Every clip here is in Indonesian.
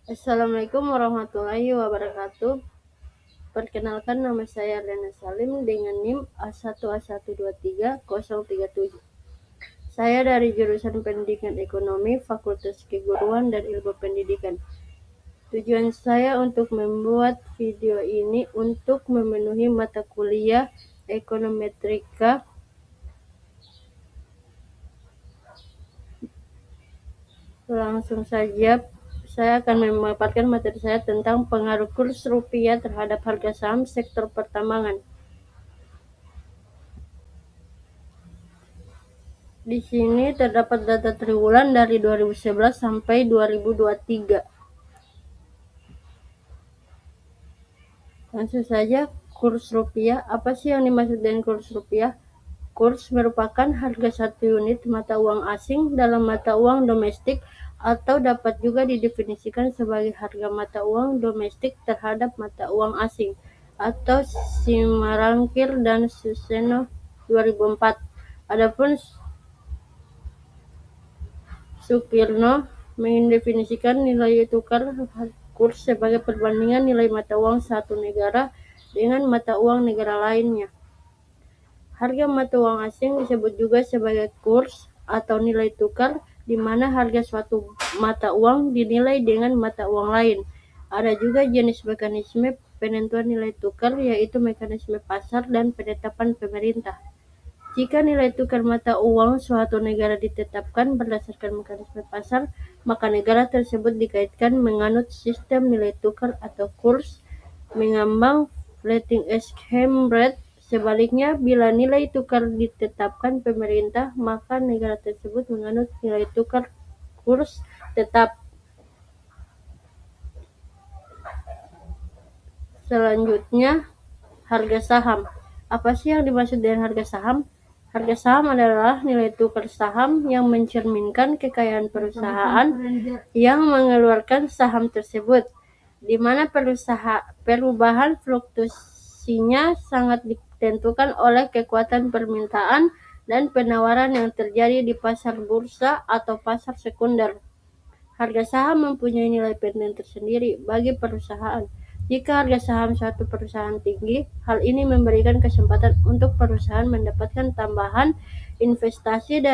Assalamualaikum warahmatullahi wabarakatuh. Perkenalkan, nama saya Rena Salim dengan NIM A1A123-037. Saya dari jurusan Pendidikan Ekonomi, Fakultas Keguruan dan Ilmu Pendidikan. Tujuan saya untuk membuat video ini untuk memenuhi mata kuliah Ekonometrika. Langsung saja, saya akan memaparkan materi saya tentang pengaruh kurs rupiah terhadap harga saham sektor pertambangan. Di sini terdapat data triwulan dari 2011 sampai 2023. Langsung saja, kurs rupiah. Apa sih yang dimaksud dengan kurs rupiah? Kurs merupakan harga satu unit mata uang asing dalam mata uang domestik, atau dapat juga didefinisikan sebagai harga mata uang domestik terhadap mata uang asing, atau Simarangkir dan Suseno 2004. Adapun Sukirno mendefinisikan nilai tukar kurs sebagai perbandingan nilai mata uang satu negara dengan mata uang negara lainnya. Harga mata uang asing disebut juga sebagai kurs atau nilai tukar, di mana harga suatu mata uang dinilai dengan mata uang lain. Ada juga jenis mekanisme penentuan nilai tukar, yaitu mekanisme pasar dan penetapan pemerintah. Jika nilai tukar mata uang suatu negara ditetapkan berdasarkan mekanisme pasar, maka negara tersebut dikaitkan menganut sistem nilai tukar atau kurs mengambang floating exchange rate. Sebaliknya, bila nilai tukar ditetapkan pemerintah, maka negara tersebut menganut nilai tukar kurs tetap. Selanjutnya, harga saham. Apa sih yang dimaksud dengan harga saham? Harga saham adalah nilai tukar saham yang mencerminkan kekayaan perusahaan yang mengeluarkan saham tersebut, di mana perubahan fluktuasinya sangat ditentukan oleh kekuatan permintaan dan penawaran yang terjadi di pasar bursa atau pasar sekunder. Harga saham mempunyai nilai penting tersendiri bagi perusahaan. Jika harga saham suatu perusahaan tinggi, hal ini memberikan kesempatan untuk perusahaan mendapatkan tambahan investasi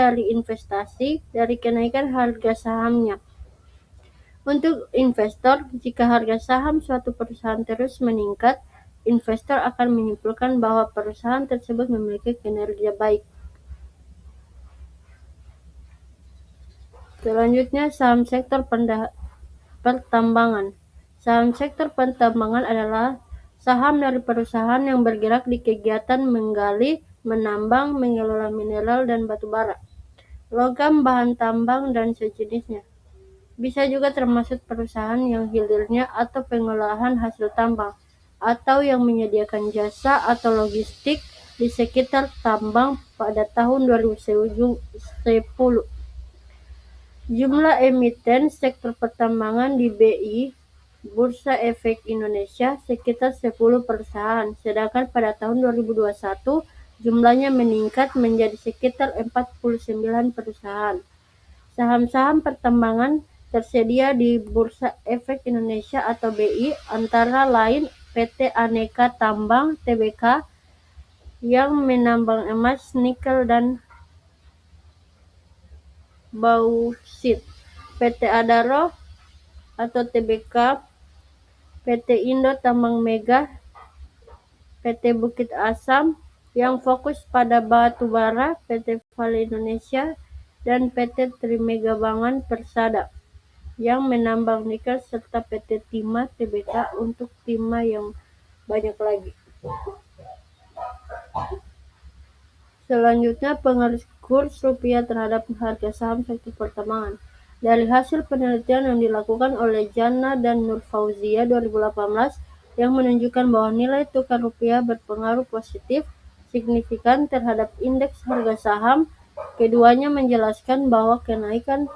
dari kenaikan harga sahamnya. Untuk investor, jika harga saham suatu perusahaan terus meningkat, investor akan menyimpulkan bahwa perusahaan tersebut memiliki kinerja baik. Selanjutnya, saham sektor pertambangan. Saham sektor pertambangan adalah saham dari perusahaan yang bergerak di kegiatan menggali, menambang, mengelola mineral dan batu bara, logam, bahan tambang, dan sejenisnya. Bisa juga termasuk perusahaan yang hilirnya atau pengolahan hasil tambang, atau yang menyediakan jasa atau logistik di sekitar tambang pada tahun 2010. Jumlah emiten sektor pertambangan di BI, Bursa Efek Indonesia, sekitar 10 perusahaan, sedangkan pada tahun 2021 jumlahnya meningkat menjadi sekitar 49 perusahaan. Saham-saham pertambangan tersedia di Bursa Efek Indonesia atau BI, antara lain PT Aneka Tambang (TBK) yang menambang emas, nikel, dan bausit, PT Adaro atau TBK, PT Indo Tambang Mega, PT Bukit Asam yang fokus pada batu bara, PT Vale Indonesia, dan PT Trimegabangan Persada yang menambang nikel, serta PT Timah Tbk untuk timah yang banyak lagi. Selanjutnya, pengaruh kurs rupiah terhadap harga saham sektor pertambangan. Dari hasil penelitian yang dilakukan oleh Jana dan Nur Fauzia 2018 yang menunjukkan bahwa nilai tukar rupiah berpengaruh positif signifikan terhadap indeks harga saham, keduanya menjelaskan bahwa kenaikan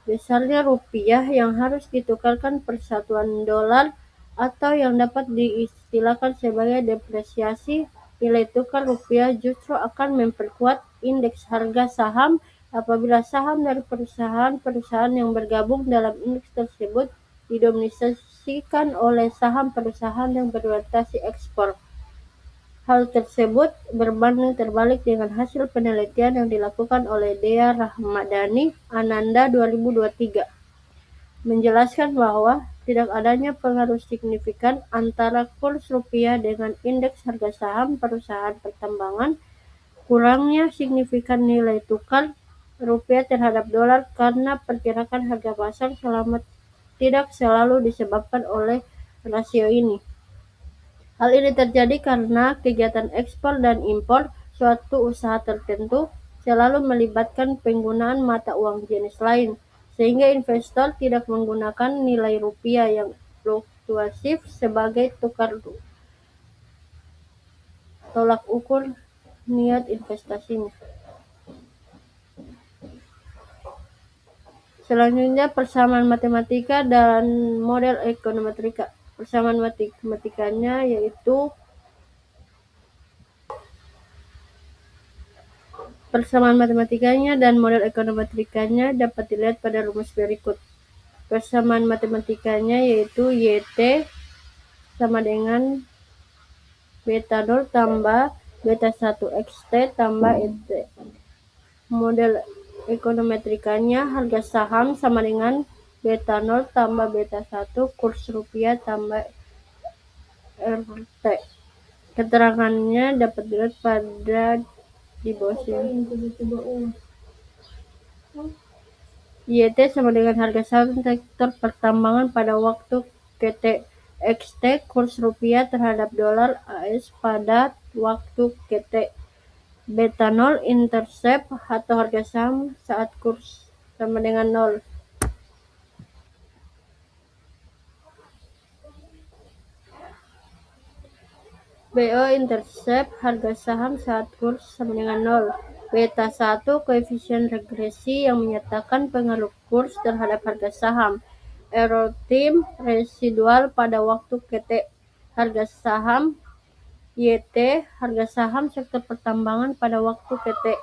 besarnya rupiah yang harus ditukarkan per satuan dolar atau yang dapat diistilahkan sebagai depresiasi nilai tukar rupiah justru akan memperkuat indeks harga saham apabila saham dari perusahaan-perusahaan yang bergabung dalam indeks tersebut didominasikan oleh saham perusahaan yang berorientasi ekspor. Hal tersebut berbanding terbalik dengan hasil penelitian yang dilakukan oleh Dea Rahmadani Ananda 2023, menjelaskan bahwa tidak adanya pengaruh signifikan antara kurs rupiah dengan indeks harga saham perusahaan pertambangan. Kurangnya signifikan nilai tukar rupiah terhadap dolar karena perkiraan harga pasar tidak selalu disebabkan oleh rasio ini. Hal ini terjadi karena kegiatan ekspor dan impor suatu usaha tertentu selalu melibatkan penggunaan mata uang jenis lain, sehingga investor tidak menggunakan nilai rupiah yang fluktuatif sebagai tolak ukur niat investasinya. Selanjutnya, persamaan matematika dan model ekonometrika. Persamaan matematikanya yaitu persamaan matematikanya dan model ekonometrikanya dapat dilihat pada rumus berikut. Persamaan matematikanya yaitu YT sama dengan beta 0 tambah beta 1 XT tambah ET. Model ekonometrikanya harga saham sama dengan beta 0 tambah beta 1 kurs rupiah tambah RT. Keterangannya dapat dilihat pada di bawah sini. YT sama dengan harga saham sektor pertambangan pada waktu KT. XT kurs rupiah terhadap dolar AS pada waktu KT. Beta 0 intercept atau harga saham saat kurs sama dengan 0. BO intercept harga saham saat kurs sama dengan 0. Beta 1 koefisien regresi yang menyatakan pengaruh kurs terhadap harga saham. Error tim residual pada waktu KT. Harga saham YT harga saham sektor pertambangan pada waktu KT.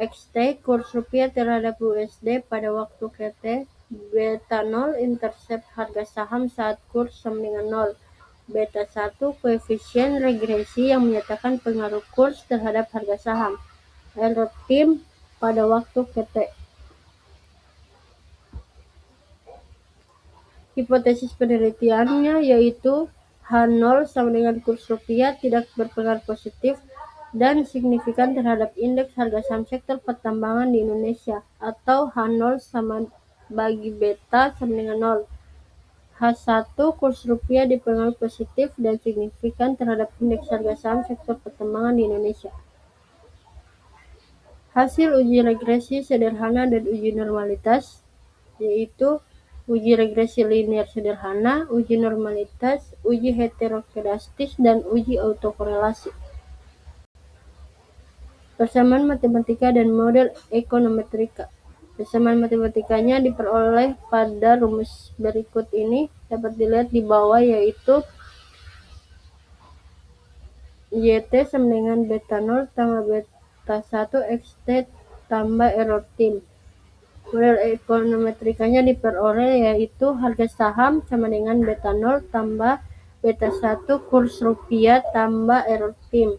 XT kurs rupiah terhadap USD pada waktu KT. Beta 0 intercept harga saham saat kurs sama dengan 0. Beta 1 koefisien regresi yang menyatakan pengaruh kurs terhadap harga saham. Error tim pada waktu KT. Hipotesis penelitiannya yaitu H0 sama dengan kurs rupiah tidak berpengaruh positif dan signifikan terhadap indeks harga saham sektor pertambangan di Indonesia, atau H0 sama bagi beta sama dengan 0. H1 kurs rupiah dipengaruhi positif dan signifikan terhadap indeks harga saham sektor pertambangan di Indonesia. Hasil uji regresi sederhana dan uji normalitas yaitu uji regresi linear sederhana, uji normalitas, uji heterokedastis, dan uji autokorelasi. Persamaan matematika dan model ekonometrika. Persamaan matematikanya diperoleh pada rumus berikut ini, dapat dilihat di bawah, yaitu YT sama dengan beta 0 tambah beta 1 XT tambah error tim. Model ekonometrikanya diperoleh yaitu harga saham sama dengan beta 0 tambah beta 1 kurs rupiah tambah error tim.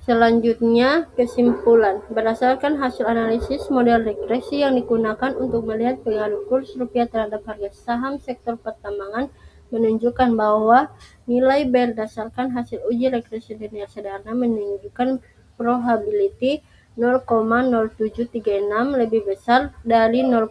Selanjutnya, kesimpulan. Berdasarkan hasil analisis model regresi yang digunakan untuk melihat pengaruh kurs rupiah terhadap harga saham sektor pertambangan menunjukkan bahwa nilai berdasarkan hasil uji regresi linear sederhana menunjukkan probability 0,0736 lebih besar dari 0,05,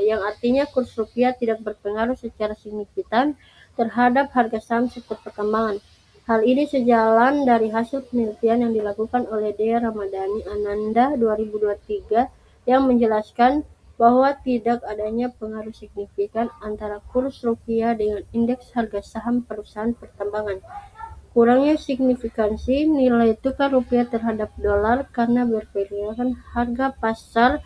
yang artinya kurs rupiah tidak berpengaruh secara signifikan terhadap harga saham sektor pertambangan. Hal ini sejalan dari hasil penelitian yang dilakukan oleh Dea Rahmadani Ananda 2023 yang menjelaskan bahwa tidak adanya pengaruh signifikan antara kurs rupiah dengan indeks harga saham perusahaan pertambangan. Kurangnya signifikansi nilai tukar rupiah terhadap dolar karena perkiraan harga pasar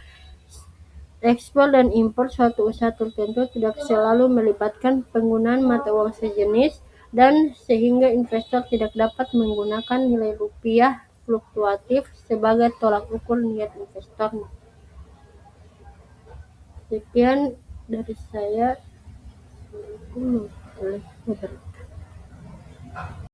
ekspor dan impor suatu usaha tertentu tidak selalu melibatkan penggunaan mata uang sejenis, dan sehingga investor tidak dapat menggunakan nilai rupiah fluktuatif sebagai tolak ukur niat investor. Sekian dari saya. Assalamualaikum warahmatullahi wabarakatuh.